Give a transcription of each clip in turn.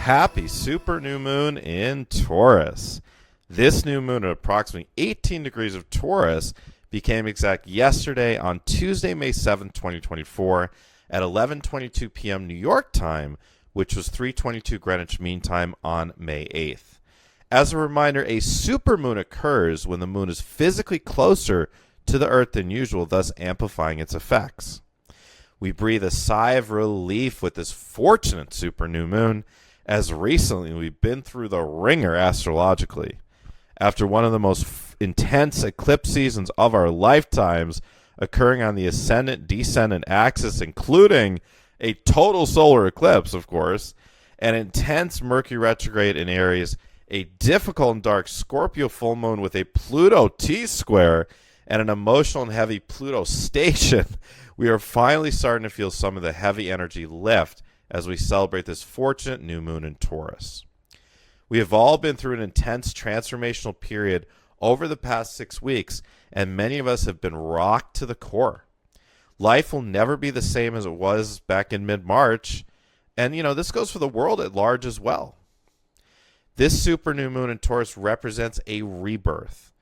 happy super new moon in Taurus. This new moon at approximately 18 degrees of Taurus became exact yesterday on Tuesday, May 7th, 2024 at 11:22 p.m. New York time, which was 3:22 Greenwich Mean Time on May 8th. As a reminder, a supermoon occurs when the moon is physically closer to the Earth than usual, thus amplifying its effects. We breathe a sigh of relief with this fortunate super new moon, as recently we've been through the ringer astrologically. After one of the most intense eclipse seasons of our lifetimes, occurring on the ascendant-descendant axis, including a total solar eclipse, of course, an intense Mercury retrograde in Aries, a difficult and dark Scorpio full moon with a Pluto T-square, and an emotional and heavy Pluto station, we are finally starting to feel some of the heavy energy lift as we celebrate this fortunate new moon in Taurus. We have all been through an intense transformational period over the past 6 weeks, and many of us have been rocked to the core. Life will never be the same as it was back in mid-March, and this goes for the world at large as well. This super new moon in Taurus represents a rebirth,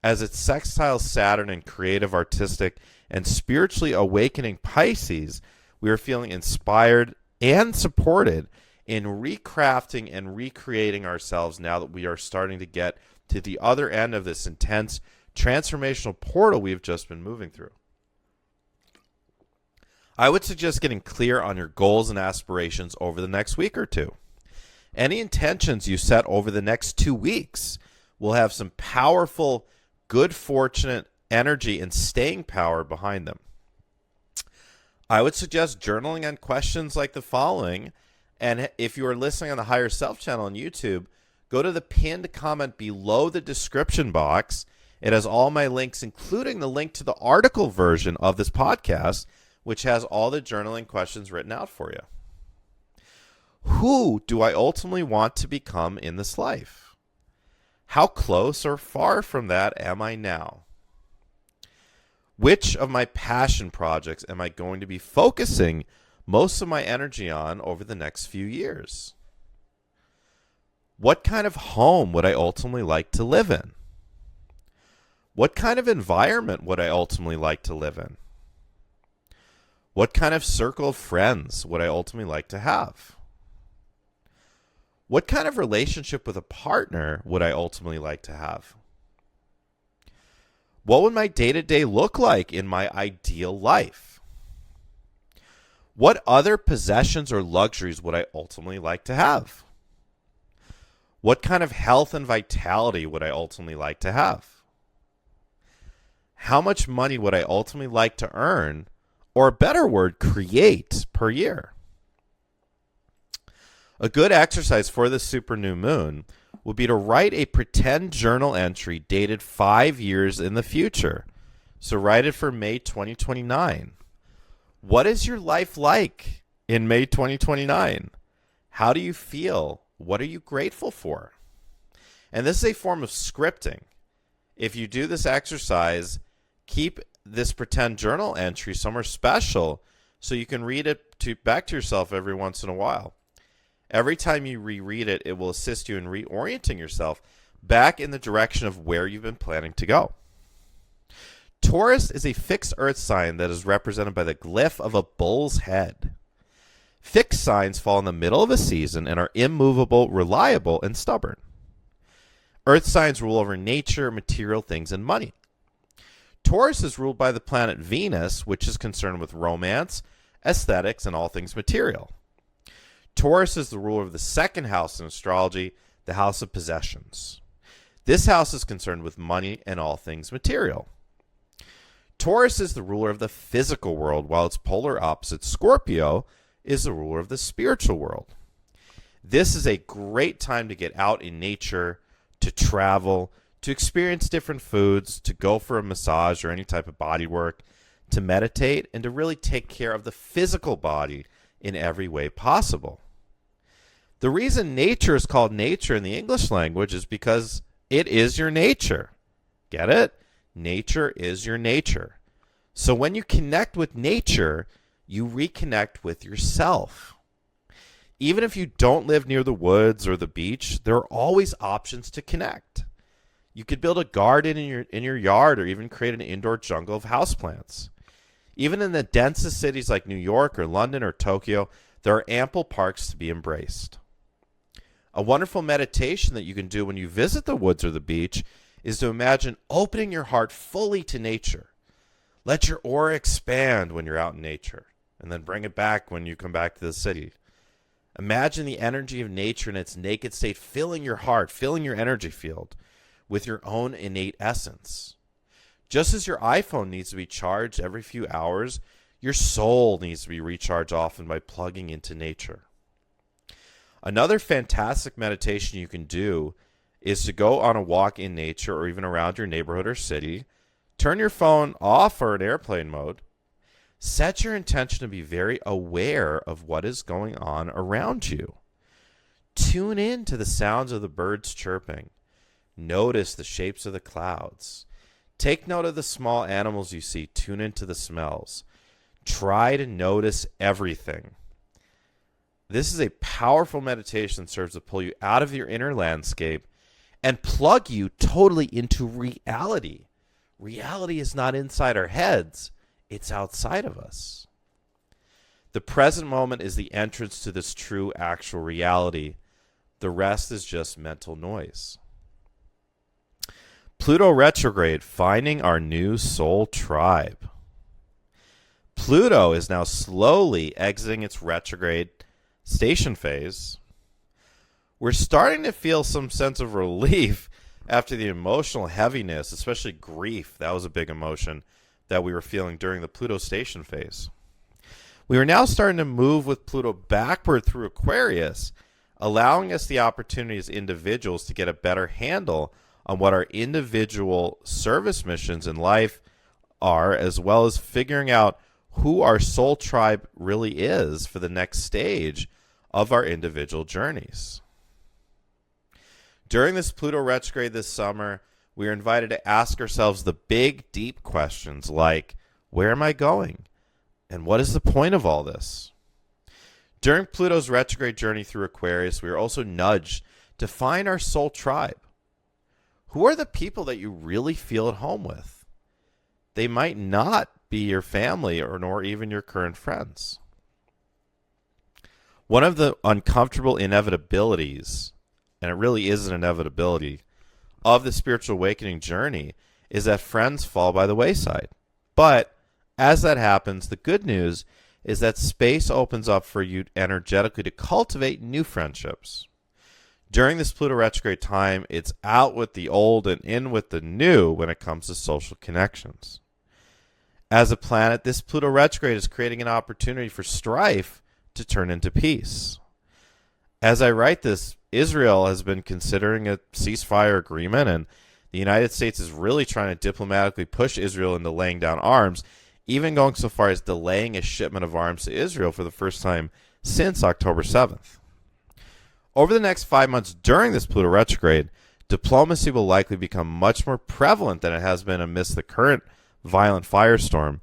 as it sextiles Saturn in creative, artistic, and spiritually awakening Pisces. We are feeling inspired and supported in recrafting and recreating ourselves now that we are starting to get to the other end of this intense transformational portal we've just been moving through. I would suggest getting clear on your goals and aspirations over the next week or two. Any intentions you set over the next 2 weeks will have some powerful, good fortunate energy and staying power behind them. I would suggest journaling on questions like the following, and if you are listening on the Higher Self channel on YouTube, go to the pinned comment below the description box. It has all my links, including the link to the article version of this podcast, which has all the journaling questions written out for you. Who do I ultimately want to become in this life? How close or far from that am I now? Which of my passion projects am I going to be focusing most of my energy on over the next few years? What kind of home would I ultimately like to live in? What kind of environment would I ultimately like to live in? What kind of circle of friends would I ultimately like to have? What kind of relationship with a partner would I ultimately like to have? What would my day-to-day look like in my ideal life? What other possessions or luxuries would I ultimately like to have? What kind of health and vitality would I ultimately like to have? How much money would I ultimately like to earn, or a better word, create per year? A good exercise for this super new moon would be to write a pretend journal entry dated 5 years in the future. So write it for May 2029. What is your life like in May 2029? How do you feel? What are you grateful for? And this is a form of scripting. If you do this exercise, keep this pretend journal entry somewhere special so you can read it back to yourself every once in a while. Every time you reread it, it will assist you in reorienting yourself back in the direction of where you've been planning to go. Taurus is a fixed earth sign that is represented by the glyph of a bull's head. Fixed signs fall in the middle of a season and are immovable, reliable, and stubborn. Earth signs rule over nature, material things, and money. Taurus is ruled by the planet Venus, which is concerned with romance, aesthetics, and all things material. Taurus is the ruler of the second house in astrology, the house of possessions. This house is concerned with money and all things material. Taurus is the ruler of the physical world, while its polar opposite, Scorpio, is the ruler of the spiritual world. This is a great time to get out in nature, to travel, to experience different foods, to go for a massage or any type of body work, to meditate, and to really take care of the physical body in every way possible. The reason nature is called nature in the English language is because it is your nature. Get it? Nature is your nature. So when you connect with nature, you reconnect with yourself. Even if you don't live near the woods or the beach, there are always options to connect. You could build a garden in your yard or even create an indoor jungle of houseplants. Even in the densest cities like New York or London or Tokyo, there are ample parks to be embraced. A wonderful meditation that you can do when you visit the woods or the beach is to imagine opening your heart fully to nature. Let your aura expand when you're out in nature, and then bring it back when you come back to the city. Imagine the energy of nature in its naked state filling your heart, filling your energy field with your own innate essence. Just as your iPhone needs to be charged every few hours, your soul needs to be recharged often by plugging into nature. Another fantastic meditation you can do is to go on a walk in nature or even around your neighborhood or city. Turn your phone off or in airplane mode. Set your intention to be very aware of what is going on around you. Tune in to the sounds of the birds chirping. Notice the shapes of the clouds. Take note of the small animals you see. Tune into the smells. Try to notice everything. This is a powerful meditation that serves to pull you out of your inner landscape and plug you totally into reality. Reality is not inside our heads, it's outside of us. The present moment is the entrance to this true actual reality. The rest is just mental noise. Pluto Retrograde, finding our new soul tribe. Pluto is now slowly exiting its retrograde station phase. We're starting to feel some sense of relief after the emotional heaviness, especially grief. That was a big emotion that we were feeling during the Pluto station phase. We are now starting to move with Pluto backward through Aquarius, allowing us the opportunity as individuals to get a better handle on what our individual service missions in life are, as well as figuring out who our soul tribe really is for the next stage of our individual journeys. During this Pluto retrograde this summer, we are invited to ask ourselves the big, deep questions like, where am I going? And what is the point of all this? During Pluto's retrograde journey through Aquarius, we are also nudged to find our soul tribe. Who are the people that you really feel at home with? They might not be your family or nor even your current friends. One of the uncomfortable inevitabilities, and it really is an inevitability, of the spiritual awakening journey is that friends fall by the wayside. But as that happens, the good news is that space opens up for you energetically to cultivate new friendships. During this Pluto retrograde time, it's out with the old and in with the new when it comes to social connections. As a planet, this Pluto retrograde is creating an opportunity for strife to turn into peace. As I write this, Israel has been considering a ceasefire agreement, and the United States is really trying to diplomatically push Israel into laying down arms, even going so far as delaying a shipment of arms to Israel for the first time since October 7th. Over the next 5 months during this Pluto retrograde, diplomacy will likely become much more prevalent than it has been amidst the current violent firestorm.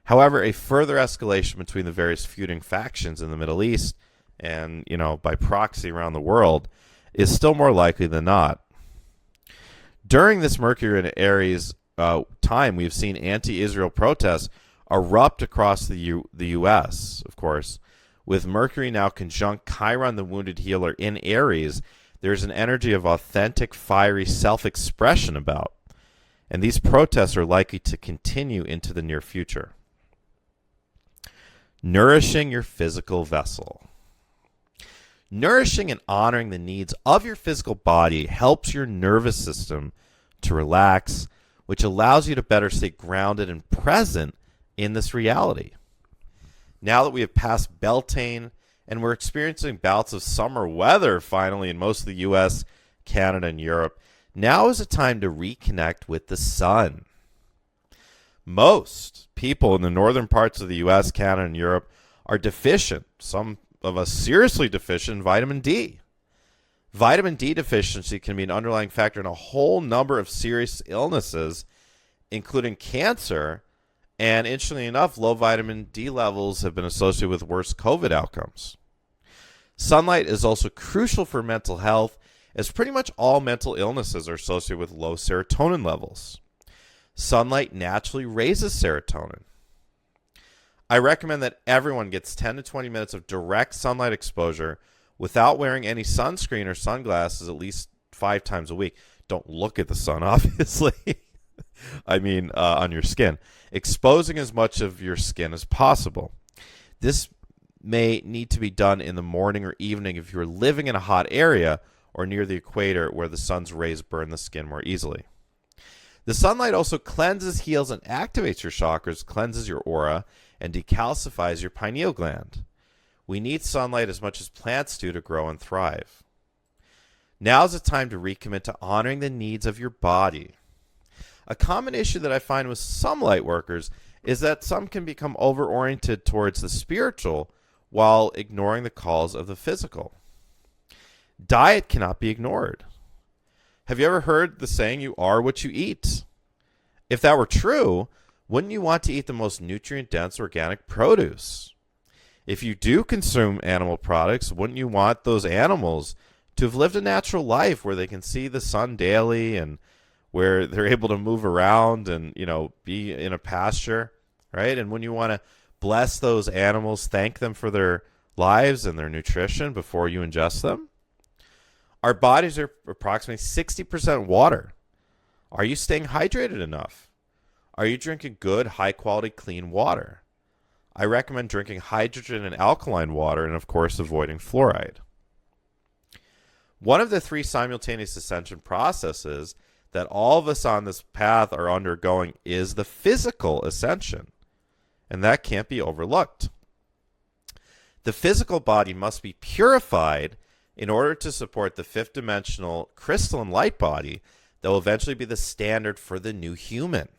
However, a further escalation between the various feuding factions in the Middle East and, by proxy around the world is still more likely than not. During this Mercury in Aries time, we've seen anti-Israel protests erupt across the U.S., of course. With Mercury now conjunct Chiron, the wounded healer, in Aries, there's an energy of authentic, fiery self-expression about. And these protests are likely to continue into the near future. Nourishing your physical vessel. Nourishing and honoring the needs of your physical body helps your nervous system to relax, which allows you to better stay grounded and present in this reality. Now that we have passed Beltane and we're experiencing bouts of summer weather finally in most of the U.S., Canada, and Europe, now is a time to reconnect with the sun. Most people in the northern parts of the U.S., Canada, and Europe are deficient, some of us seriously deficient, in vitamin D. Vitamin D deficiency can be an underlying factor in a whole number of serious illnesses, including cancer. And interestingly enough, low vitamin D levels have been associated with worse COVID outcomes. Sunlight is also crucial for mental health, as pretty much all mental illnesses are associated with low serotonin levels. Sunlight naturally raises serotonin. I recommend that everyone gets 10 to 20 minutes of direct sunlight exposure without wearing any sunscreen or sunglasses at least 5 times a week. Don't look at the sun, obviously. I mean, on your skin. Exposing as much of your skin as possible. This may need to be done in the morning or evening if you're living in a hot area or near the equator where the sun's rays burn the skin more easily. The sunlight also cleanses, heals, and activates your chakras, cleanses your aura, and decalcifies your pineal gland. We need sunlight as much as plants do to grow and thrive. Now's the time to recommit to honoring the needs of your body. A common issue that I find with some light workers is that some can become over-oriented towards the spiritual while ignoring the calls of the physical. Diet cannot be ignored. Have you ever heard the saying, you are what you eat? If that were true, wouldn't you want to eat the most nutrient-dense organic produce? If you do consume animal products, wouldn't you want those animals to have lived a natural life where they can see the sun daily and where they're able to move around and, be in a pasture, right? And wouldn't you want to bless those animals, thank them for their lives and their nutrition before you ingest them? Our bodies are approximately 60% water. Are you staying hydrated enough? Are you drinking good, high-quality, clean water? I recommend drinking hydrogen and alkaline water and, of course, avoiding fluoride. One of the 3 simultaneous ascension processes that all of us on this path are undergoing is the physical ascension, and that can't be overlooked. The physical body must be purified in order to support the 5th-dimensional crystalline light body that will eventually be the standard for the new human.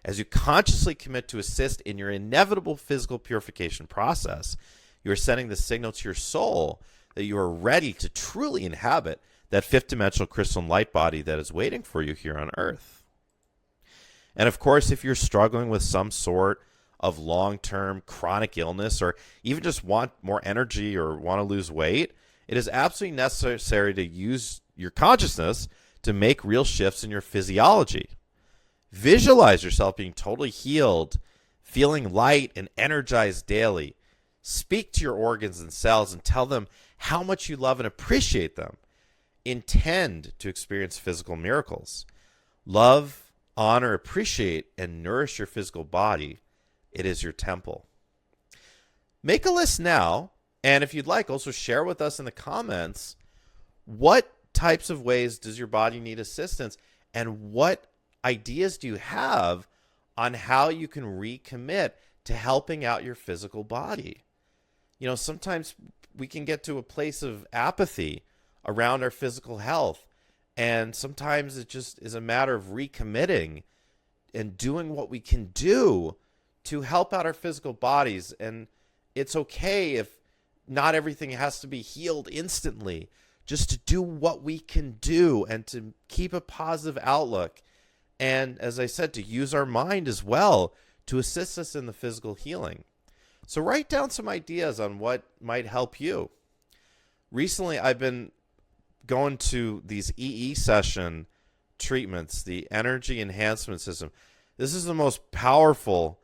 As you consciously commit to assist in your inevitable physical purification process, you are sending the signal to your soul that you are ready to truly inhabit that 5th-dimensional crystalline light body that is waiting for you here on Earth. And of course, if you're struggling with some sort of long-term chronic illness or even just want more energy or want to lose weight, it is absolutely necessary to use your consciousness to make real shifts in your physiology. Visualize yourself being totally healed, feeling light and energized daily. Speak to your organs and cells and tell them how much you love and appreciate them. Intend to experience physical miracles. Love, honor, appreciate, and nourish your physical body. It is your temple. Make a list now, and if you'd like, also share with us in the comments what types of ways does your body need assistance and what ideas do you have on how you can recommit to helping out your physical body. Sometimes we can get to a place of apathy around our physical health, and sometimes it just is a matter of recommitting and doing what we can do to help out our physical bodies. And it's okay if not everything has to be healed instantly, just to do what we can do and to keep a positive outlook. And as I said, to use our mind as well to assist us in the physical healing. So write down some ideas on what might help you. Recently, I've been going to these EE session treatments, the energy enhancement system. This is the most powerful,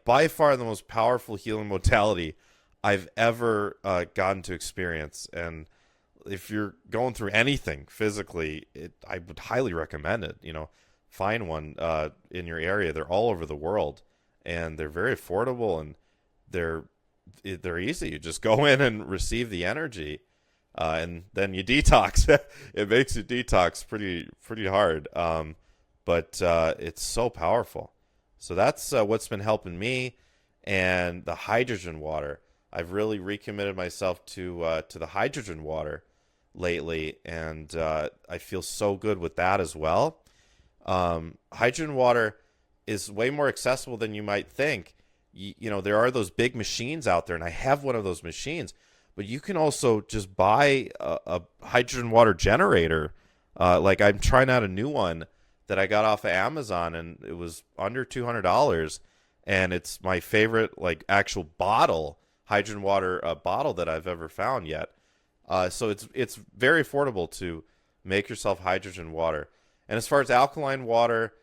by far the most powerful healing modality I've ever gotten to experience. And if you're going through anything physically, I would highly recommend it. Find one in your area. They're all over the world, and they're very affordable, and they're easy. You just go in and receive the energy, and then you detox. It makes you detox pretty hard, but it's so powerful. So that's what's been helping me. And the hydrogen water, I've really recommitted myself to the hydrogen water lately, and I feel so good with that as well. Hydrogen water is way more accessible than you might think. There are those big machines out there, and I have one of those machines, but you can also just buy a hydrogen water generator. I'm trying out a new one that I got off of Amazon, and it was under $200, and it's my favorite, actual bottle hydrogen water bottle that I've ever found yet. So it's very affordable to make yourself hydrogen water. And as far as alkaline water,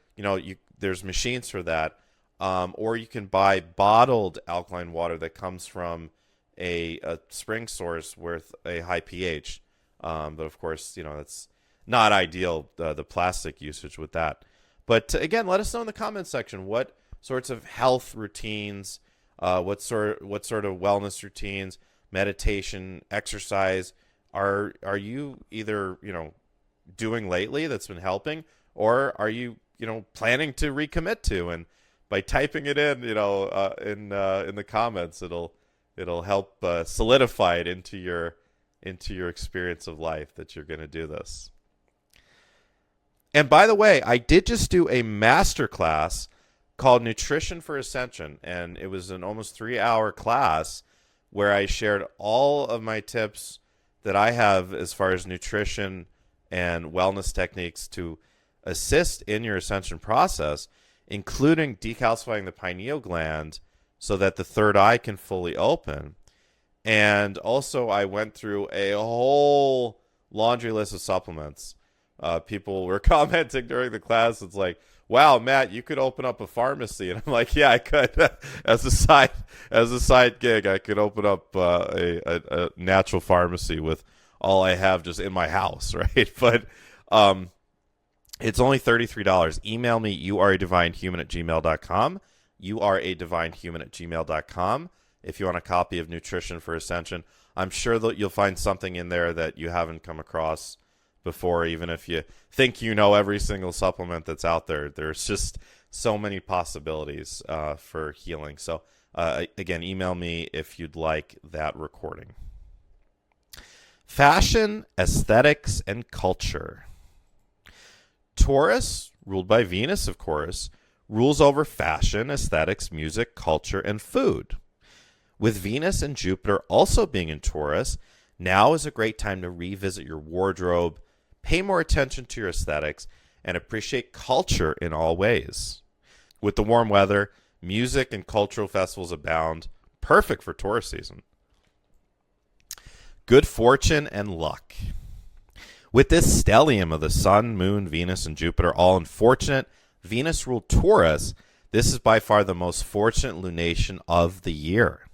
there's machines for that, or you can buy bottled alkaline water that comes from a spring source with a high pH. But of course, that's not ideal, the plastic usage with that. But again, let us know in the comments section what sorts of health routines, what sort of wellness routines, meditation, exercise are you either doing lately that's been helping, or are you planning to recommit to? And by typing it in in the comments, it'll help solidify it into your experience of life that you're going to do this. And by the way, I did just do a masterclass called Nutrition for Ascension, and it was an almost 3-hour class where I shared all of my tips that I have as far as nutrition and wellness techniques to assist in your ascension process, including decalcifying the pineal gland so that the third eye can fully open. And also I went through a whole laundry list of supplements. People were commenting during the class. It's like, wow, Matt, you could open up a pharmacy. And I'm like, yeah, I could. as a side gig, I could open up a natural pharmacy with all I have just in my house, right? But it's only $33. Email me, youaredivinehuman@gmail.com. youaredivinehuman@gmail.com if you want a copy of Nutrition for Ascension. I'm sure that you'll find something in there that you haven't come across before, even if you think every single supplement that's out there. There's just so many possibilities for healing. So again, email me if you'd like that recording. Fashion, aesthetics, and culture. Taurus, ruled by Venus, of course, rules over fashion, aesthetics, music, culture, and food. With Venus and Jupiter also being in Taurus, now is a great time to revisit your wardrobe, pay more attention to your aesthetics, and appreciate culture in all ways. With the warm weather, music and cultural festivals abound, perfect for Taurus season. Good fortune and luck. With this stellium of the Sun, Moon, Venus, and Jupiter all unfortunate, Venus ruled Taurus, this is by far the most fortunate lunation of the year.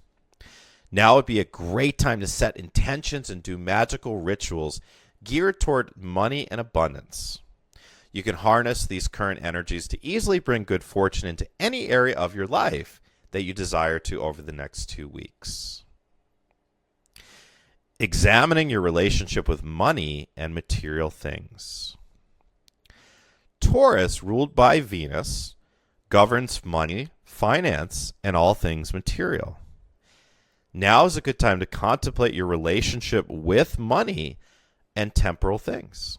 Now would be a great time to set intentions and do magical rituals geared toward money and abundance. You can harness these current energies to easily bring good fortune into any area of your life that you desire to over the next 2 weeks. Examining your relationship with money and material things. Taurus, ruled by Venus, governs money, finance, and all things material. Now is a good time to contemplate your relationship with money and temporal things.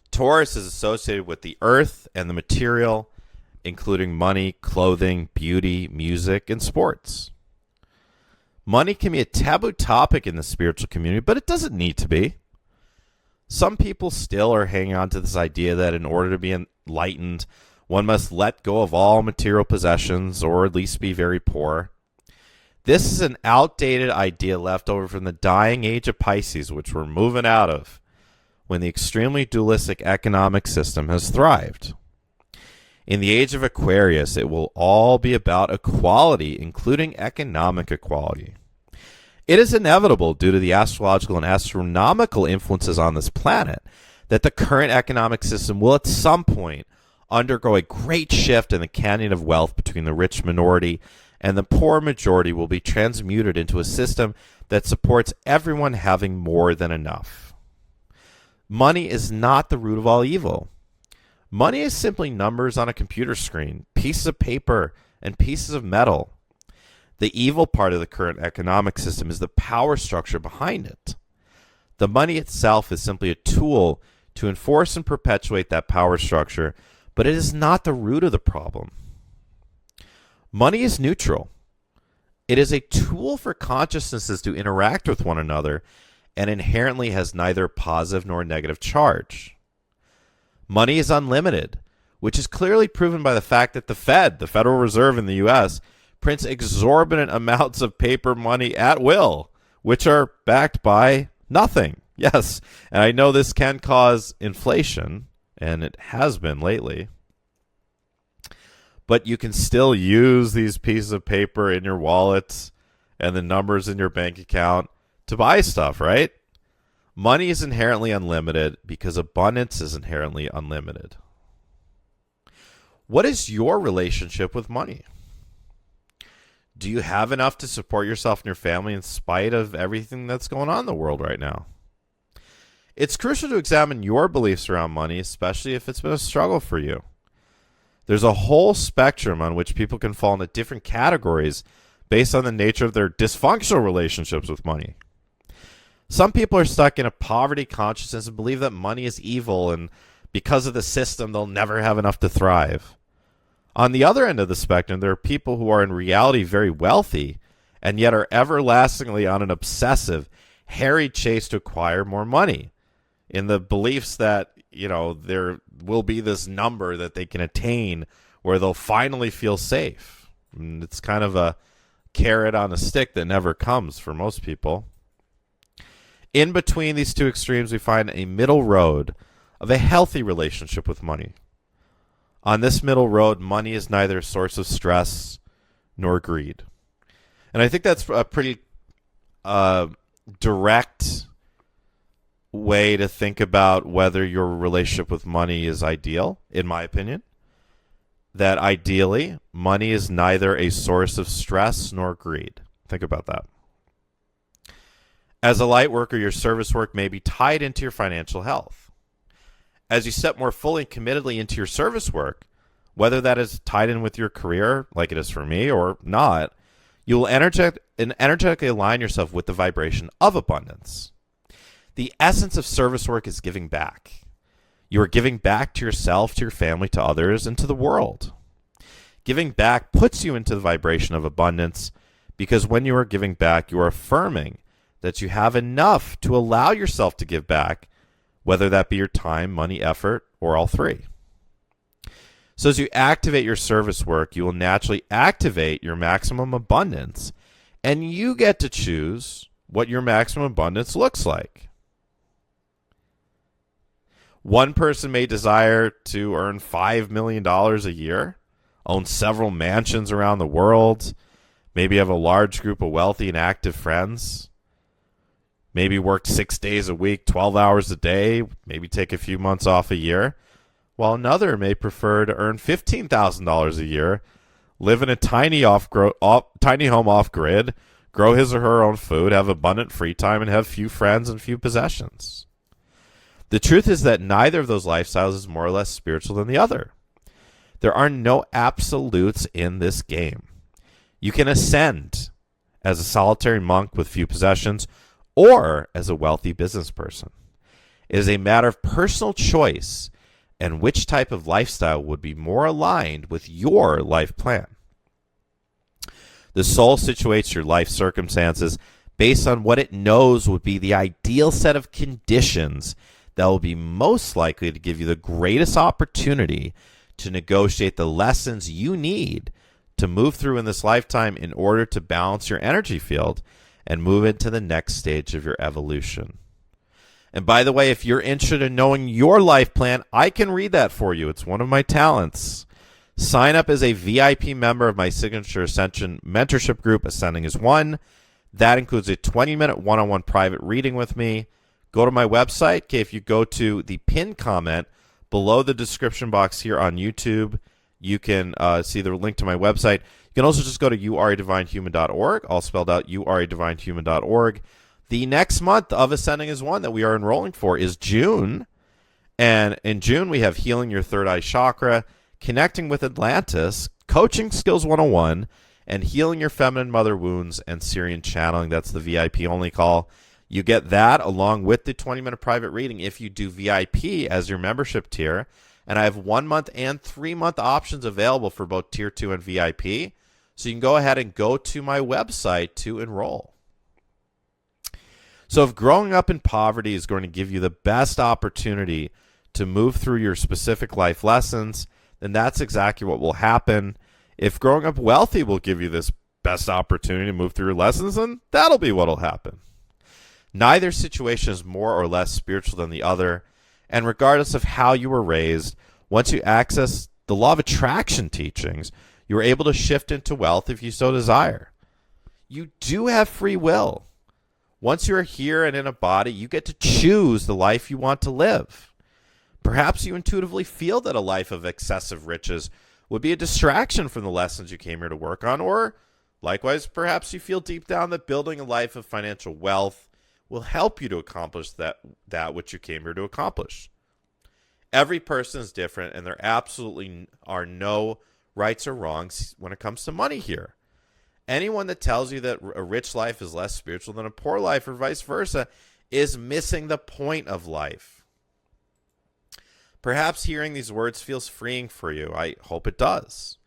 Taurus is associated with the earth and the material, including money, clothing, beauty, music, and sports. Money can be a taboo topic in the spiritual community, but it doesn't need to be. Some people still are hanging on to this idea that in order to be enlightened, one must let go of all material possessions or at least be very poor. This is an outdated idea left over from the dying age of Pisces, which we're moving out of, when the extremely dualistic economic system has thrived. In the age of Aquarius, it will all be about equality, including economic equality. It is inevitable, due to the astrological and astronomical influences on this planet, that the current economic system will at some point undergo a great shift, and the canyon of wealth between the rich minority and the poor majority will be transmuted into a system that supports everyone having more than enough. Money is not the root of all evil. Money is simply numbers on a computer screen, pieces of paper, and pieces of metal. The evil part of the current economic system is the power structure behind it. The money itself is simply a tool to enforce and perpetuate that power structure, but it is not the root of the problem. Money is neutral. It is a tool for consciousnesses to interact with one another and inherently has neither positive nor negative charge. Money is unlimited, which is clearly proven by the fact that the Fed, the Federal Reserve in the U.S., prints exorbitant amounts of paper money at will, which are backed by nothing. Yes, and I know this can cause inflation, and it has been lately. But you can still use these pieces of paper in your wallets and the numbers in your bank account to buy stuff, right? Money is inherently unlimited because abundance is inherently unlimited. What is your relationship with money? Do you have enough to support yourself and your family in spite of everything that's going on in the world right now? It's crucial to examine your beliefs around money, especially if it's been a struggle for you. There's a whole spectrum on which people can fall into different categories based on the nature of their dysfunctional relationships with money. Some people are stuck in a poverty consciousness and believe that money is evil, and because of the system, they'll never have enough to thrive. On the other end of the spectrum, there are people who are in reality very wealthy and yet are everlastingly on an obsessive, harried chase to acquire more money in the beliefs that, there will be this number that they can attain where they'll finally feel safe. And it's kind of a carrot on a stick that never comes for most people. In between these two extremes, we find a middle road of a healthy relationship with money. On this middle road, money is neither a source of stress nor greed. And I think that's a pretty direct way to think about whether your relationship with money is ideal, in my opinion. That ideally, money is neither a source of stress nor greed. Think about that. As a light worker, your service work may be tied into your financial health. As you step more fully and committedly into your service work, whether that is tied in with your career, like it is for me, or not, you will energetically align yourself with the vibration of abundance. The essence of service work is giving back. You are giving back to yourself, to your family, to others, and to the world. Giving back puts you into the vibration of abundance because when you are giving back, you are affirming that you have enough to allow yourself to give back, whether that be your time, money, effort, or all three. So as you activate your service work, you will naturally activate your maximum abundance, and you get to choose what your maximum abundance looks like. One person may desire to earn $5 million a year, own several mansions around the world, maybe have a large group of wealthy and active friends, maybe work 6 days a week, 12 hours a day, maybe take a few months off a year, while another may prefer to earn $15,000 a year, live in a tiny home off-grid, grow his or her own food, have abundant free time, and have few friends and few possessions. The truth is that neither of those lifestyles is more or less spiritual than the other. There are no absolutes in this game. You can ascend as a solitary monk with few possessions or as a wealthy business person. It is a matter of personal choice and which type of lifestyle would be more aligned with your life plan. The soul situates your life circumstances based on what it knows would be the ideal set of conditions that will be most likely to give you the greatest opportunity to negotiate the lessons you need to move through in this lifetime in order to balance your energy field and move into the next stage of your evolution. And by the way, if you're interested in knowing your life plan, I can read that for you. It's one of my talents. Sign up as a VIP member of my signature Ascension mentorship group, Ascending as One. That includes a 20-minute one-on-one private reading with me. Go to my website. Okay, if you go to the pinned comment below the description box here on YouTube, you can see the link to my website. You can also just go to youaredivinehuman.org, all spelled out, youaredivinehuman.org. The next month of Ascending as One that we are enrolling for is June. And in June, we have Healing Your Third Eye Chakra, Connecting with Atlantis, Coaching Skills 101, and Healing Your Feminine Mother Wounds and Syrian Channeling. That's the VIP only call. You get that along with the 20-minute private reading if you do VIP as your membership tier. And I have 1 month and 3 month options available for both Tier 2 and VIP. So you can go ahead and go to my website to enroll. So if growing up in poverty is going to give you the best opportunity to move through your specific life lessons, then that's exactly what will happen. If growing up wealthy will give you this best opportunity to move through your lessons, then that'll be what'll happen. Neither situation is more or less spiritual than the other, and regardless of how you were raised, once you access the law of attraction teachings, you are able to shift into wealth if you so desire. You do have free will. Once you're here and in a body, you get to choose the life you want to live. Perhaps you intuitively feel that a life of excessive riches would be a distraction from the lessons you came here to work on, or likewise, perhaps you feel deep down that building a life of financial wealth will help you to accomplish that which you came here to accomplish. Every person is different, and there absolutely are no rights or wrongs when it comes to money here. Anyone that tells you that a rich life is less spiritual than a poor life or vice versa is missing the point of life. Perhaps hearing these words feels freeing for you. I hope it does.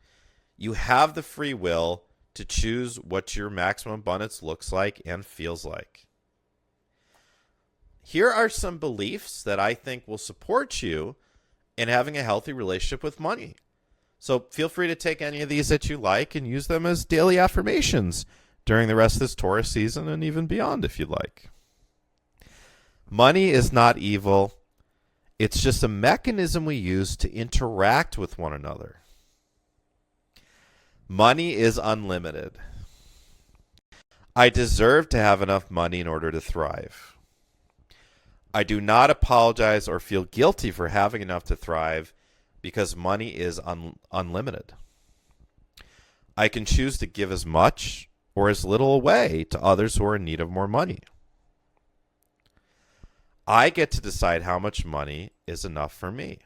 You have the free will to choose what your maximum abundance looks like and feels like. Here are some beliefs that I think will support you in having a healthy relationship with money. So feel free to take any of these that you like and use them as daily affirmations during the rest of this Taurus season and even beyond if you'd like. Money is not evil. It's just a mechanism we use to interact with one another. Money is unlimited. I deserve to have enough money in order to thrive. I do not apologize or feel guilty for having enough to thrive because money is unlimited. I can choose to give as much or as little away to others who are in need of more money. I get to decide how much money is enough for me.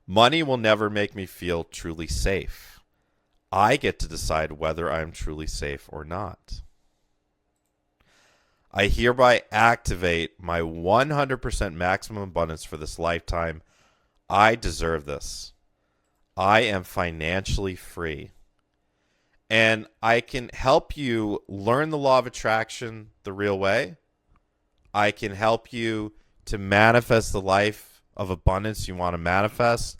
Money will never make me feel truly safe. I get to decide whether I am truly safe or not. I hereby activate my 100% maximum abundance for this lifetime. I deserve this. I am financially free. And I can help you learn the law of attraction the real way. I can help you to manifest the life of abundance you want to manifest.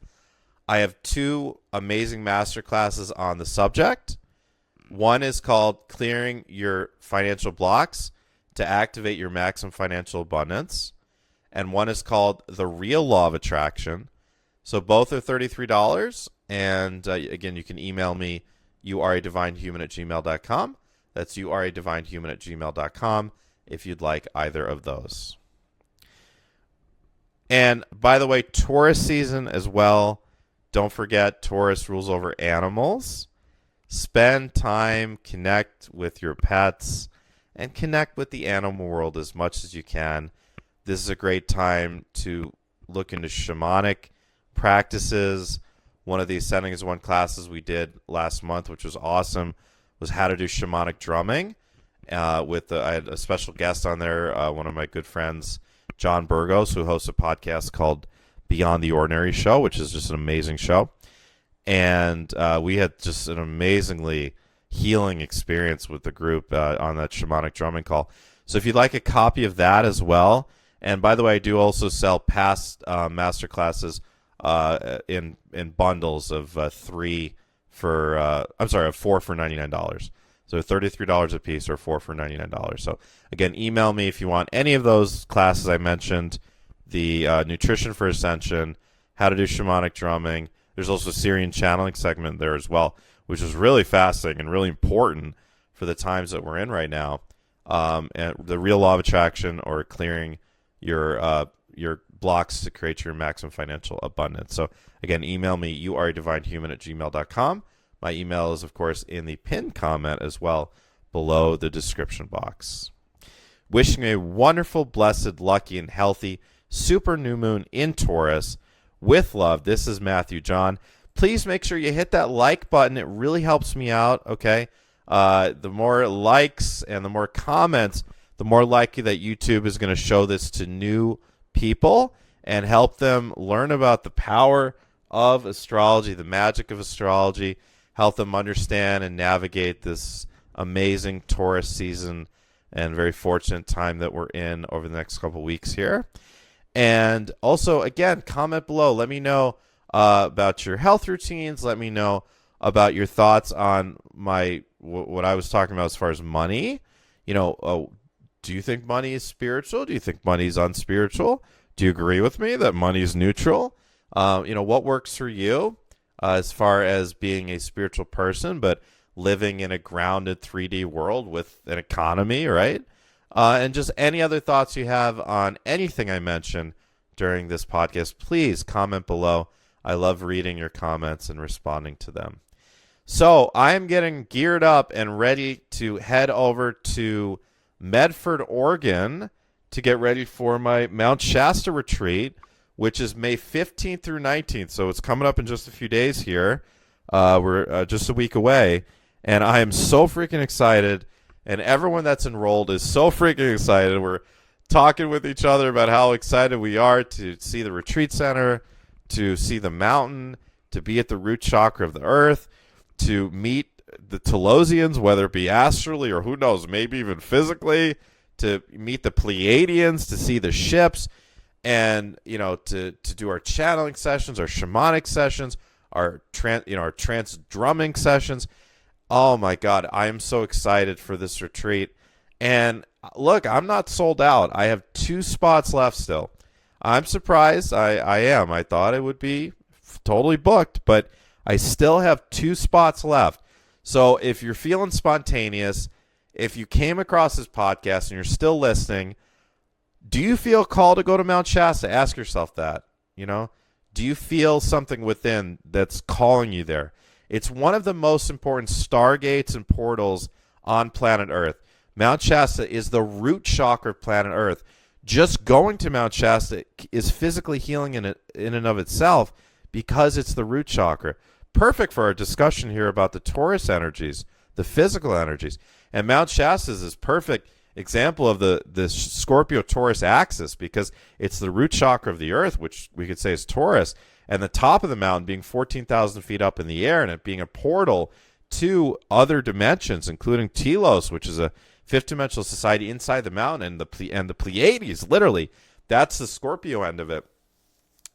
I have 2 amazing masterclasses on the subject. One is called Clearing Your Financial Blocks to Activate Your Maximum Financial Abundance. And one is called The Real Law of Attraction. So both are $33. And again, you can email me, youaredivinehuman@gmail.com. That's youaredivinehuman@gmail.com if you'd like either of those. And by the way, Taurus season as well. Don't forget, Taurus rules over animals. Spend time, connect with your pets, and connect with the animal world as much as you can. This is a great time to look into shamanic practices. One of the Ascending as One classes we did last month, which was awesome, was how to do shamanic drumming. I had a special guest on there, one of my good friends, John Burgos, who hosts a podcast called Beyond the Ordinary Show, which is just an amazing show. And we had just an amazingly healing experience with the group on that shamanic drumming call. So if you'd like a copy of that as well, and by the way, I do also sell past master classes in bundles of 4 for $99. So $33 a piece or 4 for $99. So again, email me if you want any of those classes I mentioned, the Nutrition for Ascension, how to do shamanic drumming. There's also a Syrian channeling segment there as well, which is really fascinating and really important for the times that we're in right now. And the Real Law of Attraction, or clearing your blocks to create your maximum financial abundance. So again, email me, youaredivinehuman@gmail.com. My email is, of course, in the pinned comment as well below the description box. Wishing you a wonderful, blessed, lucky, and healthy super new moon in Taurus. With love, this is Matthew John. Please make sure you hit that like button. It really helps me out, okay? The more likes and the more comments, the more likely that YouTube is going to show this to new people and help them learn about the power of astrology, the magic of astrology, help them understand and navigate this amazing Taurus season and very fortunate time that we're in over the next couple weeks here. And also, again, comment below. Let me know about your health routines. Let me know about your thoughts on what I was talking about as far as money. Do you think money is spiritual? Do you think money is unspiritual? Do you agree with me that money is neutral? What works for you as far as being a spiritual person, but living in a grounded 3D world with an economy, right? And just any other thoughts you have on anything I mentioned during this podcast, please comment below. I love reading your comments and responding to them. So I am getting geared up and ready to head over to Medford, Oregon to get ready for my Mount Shasta Retreat, which is May 15th through 19th. So it's coming up in just a few days here. We're just a week away. And I am so freaking excited. And everyone that's enrolled is so freaking excited. We're talking with each other about how excited we are to see the retreat center, to see the mountain, to be at the root chakra of the earth, to meet the Taurosians, whether it be astrally or who knows, maybe even physically, to meet the Pleiadians, to see the ships, and to do our channeling sessions, our shamanic sessions, our trance drumming sessions. Oh my God, I am so excited for this retreat. And look, I'm not sold out. I have 2 spots left still. I'm surprised. I am. I thought it would be totally booked, but I still have 2 spots left. So if you're feeling spontaneous, if you came across this podcast and you're still listening, do you feel called to go to Mount Shasta? Ask yourself that. Do you feel something within that's calling you there? It's one of the most important stargates and portals on planet Earth. Mount Shasta is the root chakra of planet Earth. Just going to Mount Shasta is physically healing in and of itself because it's the root chakra. Perfect for our discussion here about the Taurus energies, the physical energies. And Mount Shasta is this perfect example of the Scorpio-Taurus axis because it's the root chakra of the earth, which we could say is Taurus, and the top of the mountain being 14,000 feet up in the air and it being a portal to other dimensions, including Telos, which is a fifth-dimensional society inside the mountain, and the Pleiades, literally. That's the Scorpio end of it.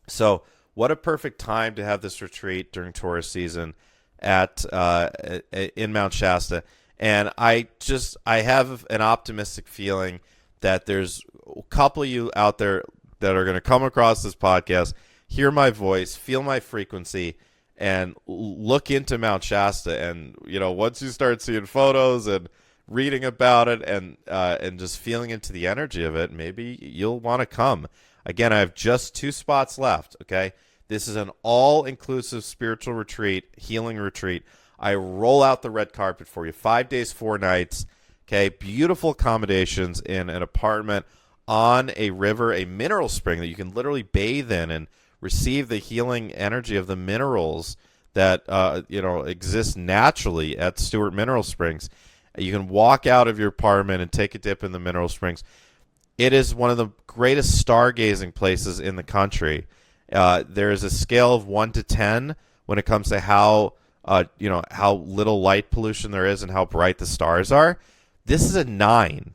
So what a perfect time to have this retreat during Taurus season in Mount Shasta. And I have an optimistic feeling that there's a couple of you out there that are going to come across this podcast, hear my voice, feel my frequency, and look into Mount Shasta. And, once you start seeing photos and reading about it and just feeling into the energy of it, maybe you'll want to come. Again, I have just 2 spots left, okay? This is an all-inclusive spiritual retreat, healing retreat. I roll out the red carpet for you. 5 days, 4 nights. Okay, beautiful accommodations in an apartment on a river, a mineral spring that you can literally bathe in and receive the healing energy of the minerals that exist naturally at Stewart Mineral Springs. You can walk out of your apartment and take a dip in the mineral springs. It is one of the greatest stargazing places in the country. There is a scale of 1 to 10 when it comes to how little light pollution there is and how bright the stars are. This is a 9.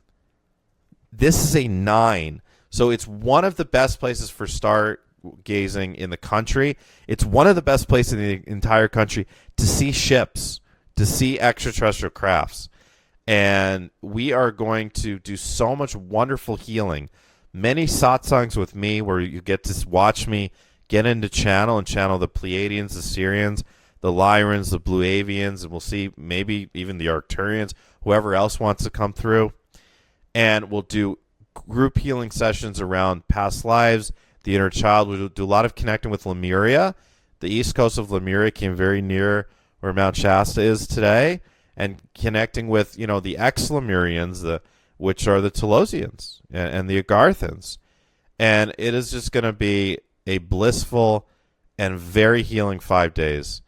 This is a 9. So it's one of the best places for stargazing in the country. It's one of the best places in the entire country to see ships, to see extraterrestrial crafts. And we are going to do so much wonderful healing. Many satsangs with me where you get to watch me get into channel the Pleiadians, the Sirians, the Lyrans, the Blue Avians, and we'll see maybe even the Arcturians, whoever else wants to come through. And we'll do group healing sessions around past lives, the inner child. We'll do a lot of connecting with Lemuria. The east coast of Lemuria came very near where Mount Shasta is today, and connecting with, the ex-Lemurians, which are the Telosians and the Agarthans. And it is just going to be a blissful and very healing 5 days.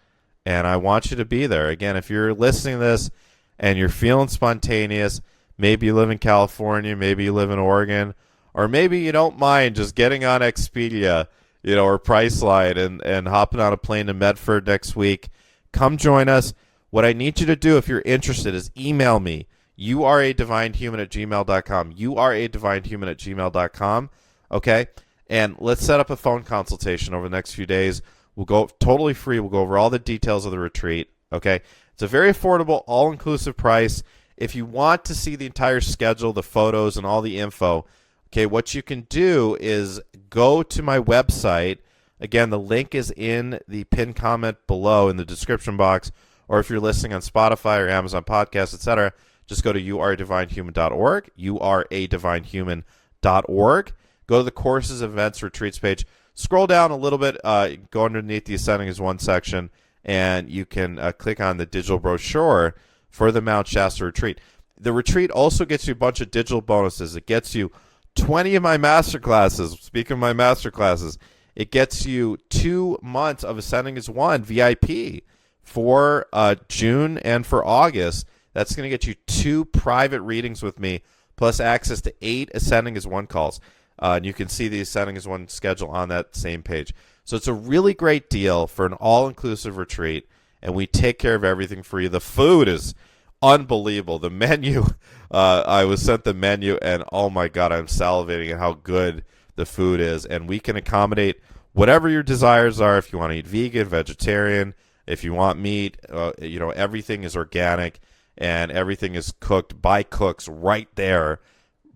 And I want you to be there. Again, if you're listening to this and you're feeling spontaneous, maybe you live in California, maybe you live in Oregon, or maybe you don't mind just getting on Expedia, or Priceline and hopping on a plane to Medford next week, come join us. What I need you to do if you're interested is email me. youaredivinehuman@gmail.com. youaredivinehuman@gmail.com. Okay? And let's set up a phone consultation over the next few days. We'll go totally free. We'll go over all the details of the retreat. Okay. It's a very affordable, all-inclusive price. If you want to see the entire schedule, the photos, and all the info, okay, what you can do is go to my website. Again, the link is in the pinned comment below in the description box, or if you're listening on Spotify or Amazon Podcasts, etc., just go to youaredivinehuman.org, youaredivinehuman.org. Go to the courses, events, retreats page. Scroll down a little bit, go underneath the Ascending as One section, and you can click on the digital brochure for the Mount Shasta Retreat. The retreat also gets you a bunch of digital bonuses. It gets you 20 of my masterclasses. Speaking of my masterclasses, it gets you 2 months of Ascending as One VIP for June and for August. That's going to get you 2 private readings with me, plus access to 8 Ascending as One calls. And you can see the Ascending as One schedule on that same page. So it's a really great deal for an all-inclusive retreat, and we take care of everything for you. The food is unbelievable. The menu, I was sent the menu, and oh my God, I'm salivating at how good the food is. And we can accommodate whatever your desires are. If you want to eat vegan, vegetarian, if you want meat, everything is organic, and everything is cooked by cooks right there,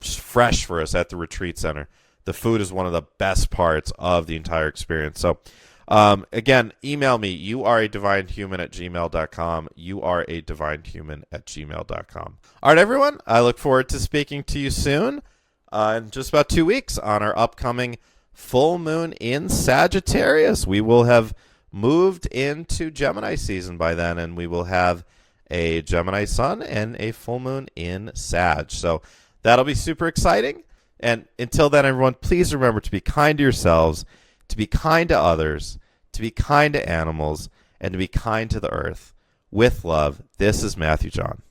fresh for us at the retreat center. The food is one of the best parts of the entire experience. So, again, email me, youaredivinehuman@gmail.com, youaredivinehuman@gmail.com. All right, everyone, I look forward to speaking to you soon in just about 2 weeks on our upcoming full moon in Sagittarius. We will have moved into Gemini season by then, and we will have a Gemini sun and a full moon in Sag. So that'll be super exciting. And until then, everyone, please remember to be kind to yourselves, to be kind to others, to be kind to animals, and to be kind to the earth. With love, this is Matthew John.